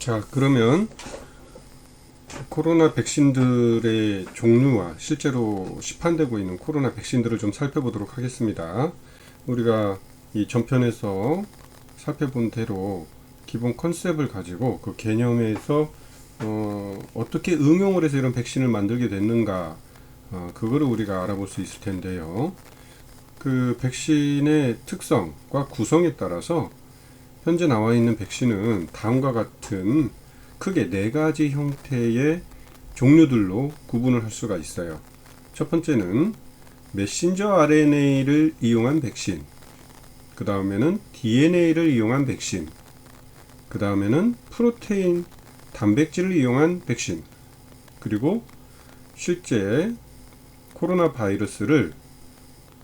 자, 그러면 코로나 백신들의 종류와 실제로 시판되고 있는 코로나 백신들을 좀 살펴보도록 하겠습니다. 우리가 이 전편에서 살펴본 대로 기본 컨셉을 가지고 그 개념에서 어떻게 응용을 해서 이런 백신을 만들게 됐는가, 그거를 우리가 알아볼 수 있을 텐데요. 그 백신의 특성과 구성에 따라서 현재 나와 있는 백신은 다음과 같은 크게 4가지 형태의 종류들로 구분을 할 수가 있어요. 첫 번째는 메신저 RNA를 이용한 백신, 그 다음에는 DNA를 이용한 백신, 그 다음에는 프로테인, 단백질을 이용한 백신, 그리고 실제 코로나 바이러스를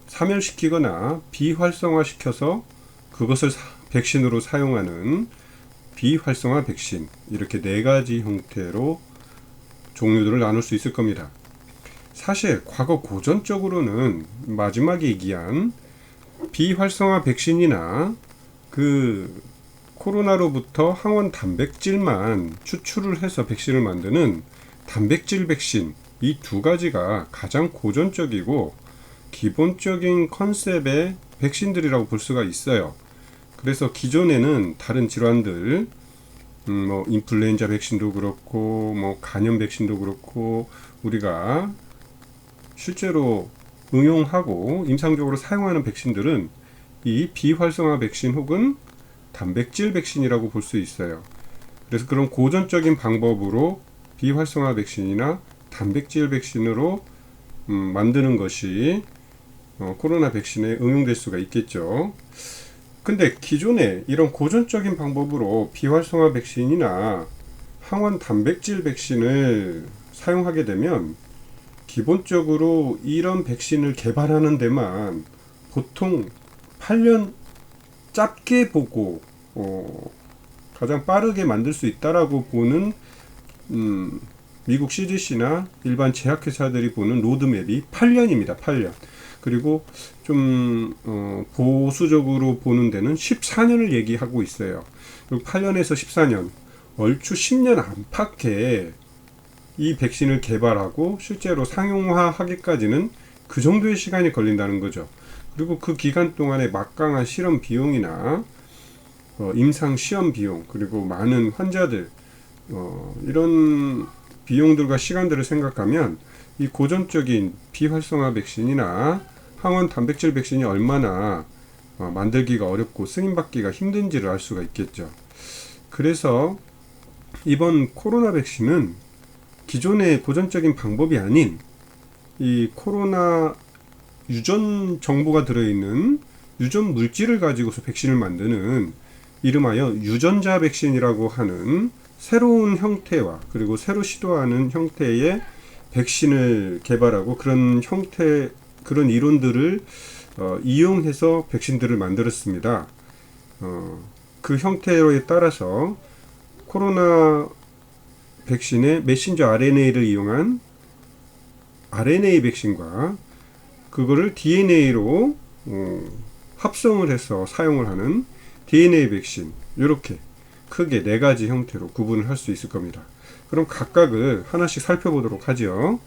사멸시키거나 비활성화시켜서 그것을 백신으로 사용하는 비활성화 백신, 이렇게 4가지 형태로 종류들을 나눌 수 있을 겁니다. 사실 과거 고전적으로는 마지막에 얘기한 비활성화 백신이나 그 코로나로부터 항원 단백질만 추출을 해서 백신을 만드는 단백질 백신, 이 2가지가 가장 고전적이고 기본적인 컨셉의 백신들이라고 볼 수가 있어요. 그래서 기존에는 다른 질환들, 인플루엔자 백신도 그렇고, 간염 백신도 그렇고, 우리가 실제로 응용하고 임상적으로 사용하는 백신들은 이 비활성화 백신 혹은 단백질 백신이라고 볼 수 있어요. 그래서 그런 고전적인 방법으로 비활성화 백신이나 단백질 백신으로 만드는 것이 코로나 백신에 응용될 수가 있겠죠. 근데 기존에 이런 고전적인 방법으로 비활성화 백신이나 항원 단백질 백신을 사용하게 되면 기본적으로 이런 백신을 개발하는 데만 보통 8년 짧게 보고 가장 빠르게 만들 수 있다라고 보는 미국 CDC나 일반 제약회사들이 보는 로드맵이 8년입니다. 8년. 그리고 좀 보수적으로 보는 데는 14년을 얘기하고 있어요. 그리고 8년에서 14년, 얼추 10년 안팎에 이 백신을 개발하고 실제로 상용화하기까지는 그 정도의 시간이 걸린다는 거죠. 그리고 그 기간 동안에 막강한 실험 비용이나 임상 시험 비용, 그리고 많은 환자들, 이런 비용들과 시간들을 생각하면 이 고전적인 비활성화 백신이나 항원 단백질 백신이 얼마나 만들기가 어렵고 승인받기가 힘든지를 알 수가 있겠죠. 그래서 이번 코로나 백신은 기존의 고전적인 방법이 아닌 이 코로나 유전 정보가 들어있는 유전 물질을 가지고서 백신을 만드는 이름하여 유전자 백신이라고 하는 새로운 형태와 그리고 새로 시도하는 형태의 백신을 개발하고 그런 형태, 그런 이론들을 이용해서 백신들을 만들었습니다. 그 형태에 따라서 코로나 백신의 메신저 RNA를 이용한 RNA 백신과 그거를 DNA로 합성을 해서 사용을 하는 DNA 백신, 이렇게 크게 4가지 형태로 구분을 할 수 있을 겁니다. 그럼 각각을 하나씩 살펴보도록 하죠.